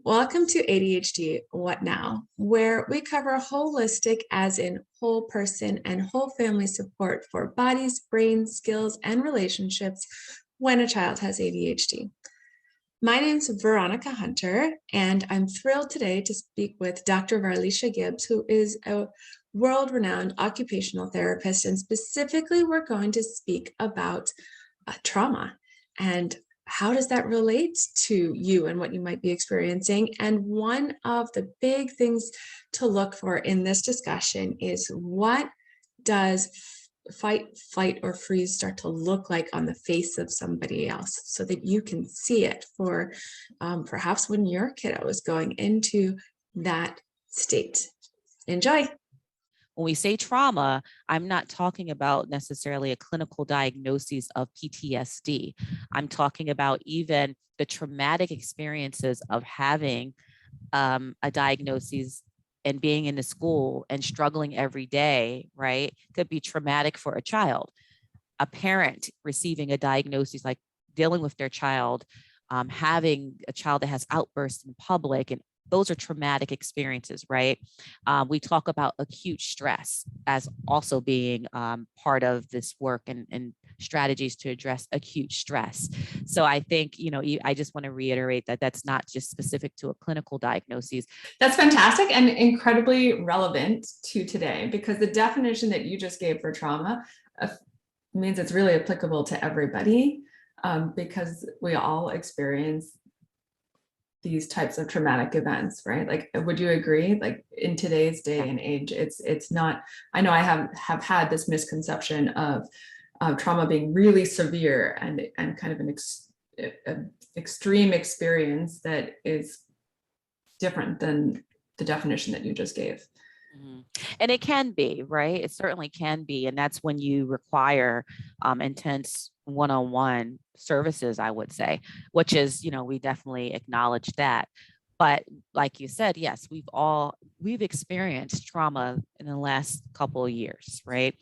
Welcome to ADHD What Now, where we cover holistic, as in whole person and whole family support for bodies, brains, skills, and relationships when a child has ADHD. My name's Veronica Hunter, and I'm thrilled today to speak with Dr. Varleisha Gibbs, who is a world-renowned occupational therapist, and specifically we're going to speak about trauma and how does that relate to you and what you might be experiencing? And one of the big things to look for in this discussion is what does fight, flight, or freeze start to look like on the face of somebody else so that you can see it for perhaps when your kiddo is going into that state. Enjoy. When we say trauma, I'm not talking about necessarily a clinical diagnosis of PTSD. I'm talking about even the traumatic experiences of having a diagnosis and being in the school and struggling every day, right? Could be traumatic for a child. A parent receiving a diagnosis, like dealing with their child, having a child that has outbursts in public, and those are traumatic experiences, right? We talk about acute stress as also being part of this work and strategies to address acute stress. So I think, I just want to reiterate that that's not just specific to a clinical diagnosis. That's fantastic and incredibly relevant to today, because the definition that you just gave for trauma means it's really applicable to everybody, because we all experience these types of traumatic events, right? Like, would you agree? Like in today's day and age, it's not, I know I have had this misconception of trauma being really severe and kind of an extreme experience that is different than the definition that you just gave. Mm-hmm. And it can be, right? It certainly can be. And that's when you require intense one-on-one services, I would say, which is, we definitely acknowledge that. But like you said, yes, we've experienced trauma in the last couple of years, right?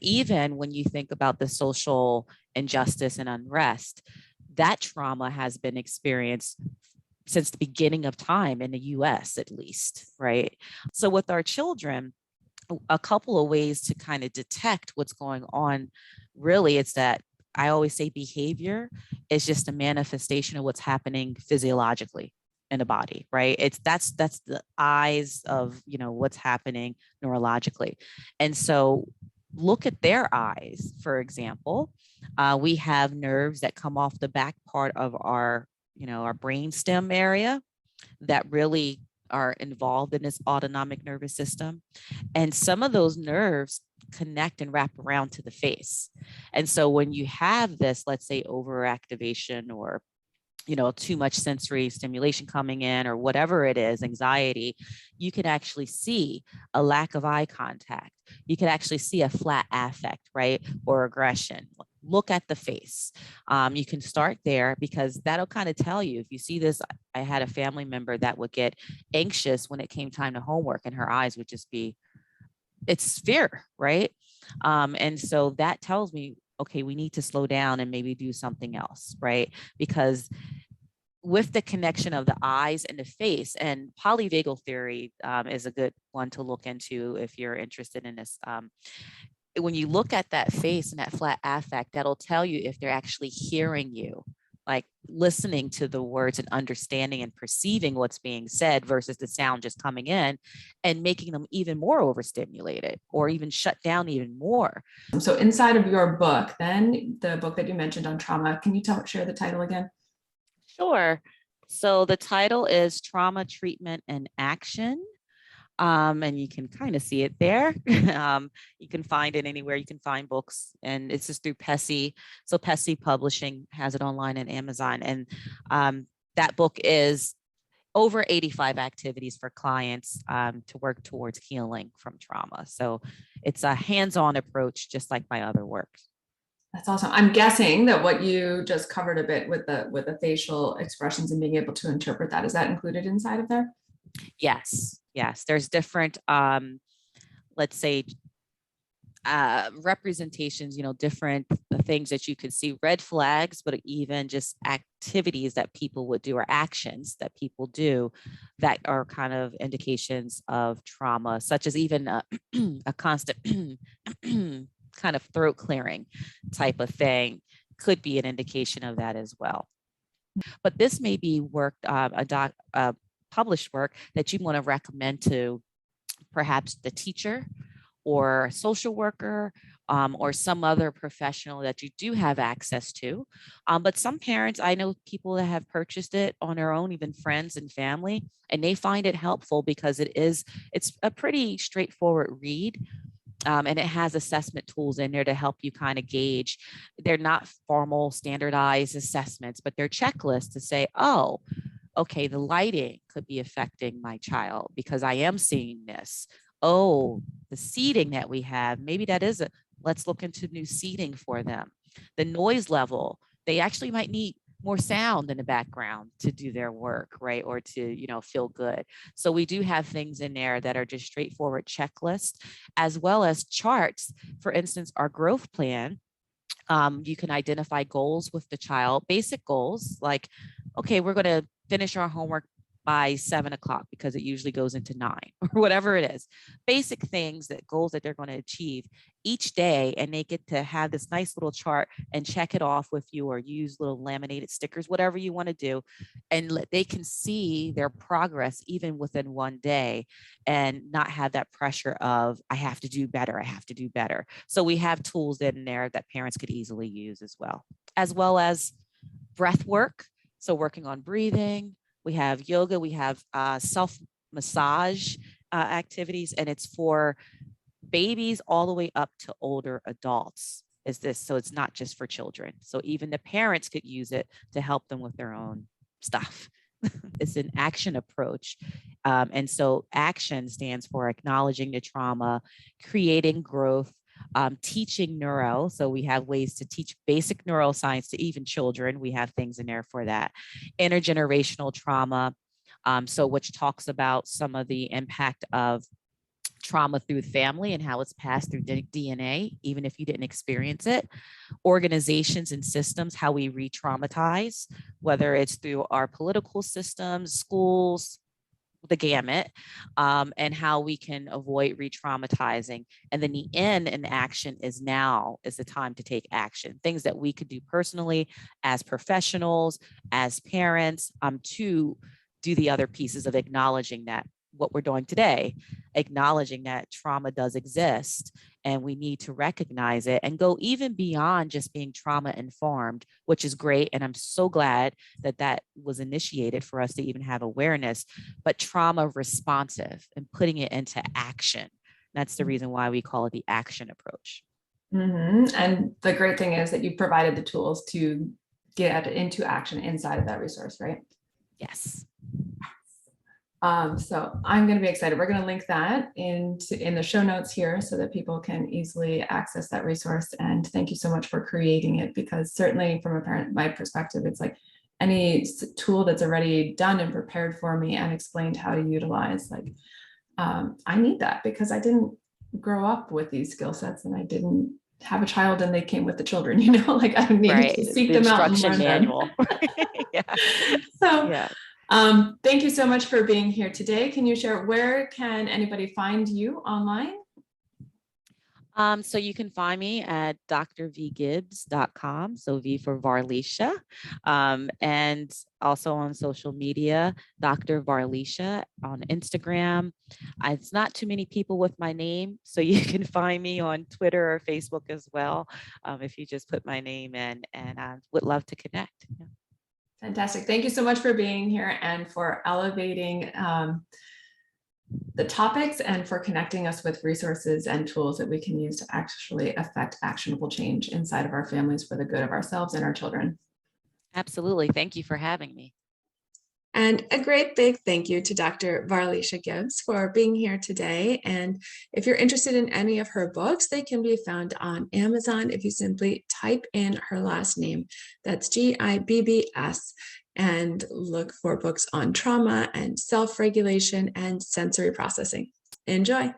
Even when you think about the social injustice and unrest, that trauma has been experienced since the beginning of time in the US, at least, right? So with our children, a couple of ways to kind of detect what's going on, really, it's that I always say behavior is just a manifestation of what's happening physiologically in the body, right? That's the eyes of, what's happening neurologically. And so look at their eyes, for example. We have nerves that come off the back part of our brainstem area that really are involved in this autonomic nervous system. And some of those nerves connect and wrap around to the face. And so when you have this, let's say, overactivation or too much sensory stimulation coming in or whatever it is, anxiety, you can actually see a lack of eye contact. You can actually see a flat affect, right? Or aggression. Look at the face. You can start there because that'll kind of tell you. If you see this, I had a family member that would get anxious when it came time to homework and her eyes would just be, it's fear, right? And so that tells me, okay, we need to slow down and maybe do something else, right? Because with the connection of the eyes and the face, and polyvagal theory is a good one to look into if you're interested in this. When you look at that face and that flat affect, that'll tell you if they're actually hearing you, like listening to the words and understanding and perceiving what's being said versus the sound just coming in and making them even more overstimulated or even shut down even more. So inside of your book, then the book that you mentioned on trauma, can you share the title again? Sure. So the title is Trauma Treatment and Action. And you can kind of see it there. You can find it anywhere you can find books, and it's just through PESI. So PESI Publishing has it online at Amazon. And that book is over 85 activities for clients to work towards healing from trauma. So it's a hands-on approach, just like my other work. That's awesome. I'm guessing that what you just covered a bit with the facial expressions and being able to interpret that, is that included inside of there? Yes. There's different, let's say, representations, different things that you could see, red flags, but even just activities that people would do or actions that people do that are kind of indications of trauma, such as even a constant kind of throat clearing type of thing could be an indication of that as well. But this may be work, published work that you want to recommend to perhaps the teacher or social worker, or some other professional that you do have access to. But some parents, I know people that have purchased it on their own, even friends and family, and they find it helpful because it's a pretty straightforward read. And it has assessment tools in there to help you kind of gauge. They're not formal standardized assessments, but they're checklists to say, oh, okay, the lighting could be affecting my child because I am seeing this. Oh, the seating that we have, maybe that is let's look into new seating for them. The noise level, they actually might need more sound in the background to do their work, right? Or to, feel good. So we do have things in there that are just straightforward checklists, as well as charts. For instance, our growth plan, you can identify goals with the child, basic goals like, okay, we're going to finish our homework by 7 o'clock because it usually goes into 9 or whatever it is. Basic things, that goals that they're going to achieve each day. And they get to have this nice little chart and check it off with you, or use little laminated stickers, whatever you want to do. And they can see their progress even within one day and not have that pressure of, I have to do better. I have to do better. So we have tools in there that parents could easily use as well as breath work. So working on breathing. We have yoga, we have self massage activities, and it's for babies all the way up to older adults. So it's not just for children. So even the parents could use it to help them with their own stuff. It's an action approach. And so action stands for acknowledging the trauma, creating growth, teaching neuro. So we have ways to teach basic neuroscience to even children. We have things in there for that. Intergenerational trauma. So which talks about some of the impact of trauma through family and how it's passed through DNA, even if you didn't experience it. Organizations and systems, how we re-traumatize, whether it's through our political systems, schools, the gamut, and how we can avoid re-traumatizing. And then the end in action is the time to take action. Things that we could do personally as professionals, as parents, to do the other pieces of acknowledging that what we're doing today, acknowledging that trauma does exist and we need to recognize it and go even beyond just being trauma informed, which is great. And I'm so glad that that was initiated for us to even have awareness, but trauma responsive and putting it into action. That's the reason why we call it the action approach. Mm-hmm. And the great thing is that you provided the tools to get into action inside of that resource, right? Yes. So I'm going to be excited. We're going to link that in the show notes here so that people can easily access that resource. And thank you so much for creating it, because certainly from a parent, my perspective, it's like any tool that's already done and prepared for me and explained how to utilize, like, I need that because I didn't grow up with these skill sets and I didn't have a child and they came with the children, like I needed to seek them out and learn manual. Yeah. So yeah. Thank you so much for being here today. Can you share, where can anybody find you online? So you can find me at drvgibbs.com. So V for Varleisha. And also on social media, Dr. Varleisha on Instagram. It's not too many people with my name, so you can find me on Twitter or Facebook as well. If you just put my name in, and I would love to connect. Yeah. Fantastic. Thank you so much for being here and for elevating the topics and for connecting us with resources and tools that we can use to actually affect actionable change inside of our families for the good of ourselves and our children. Absolutely. Thank you for having me. And a great big thank you to Dr. Varleisha Gibbs for being here today. And if you're interested in any of her books, they can be found on Amazon if you simply type in her last name. That's Gibbs, and look for books on trauma and self-regulation and sensory processing. Enjoy.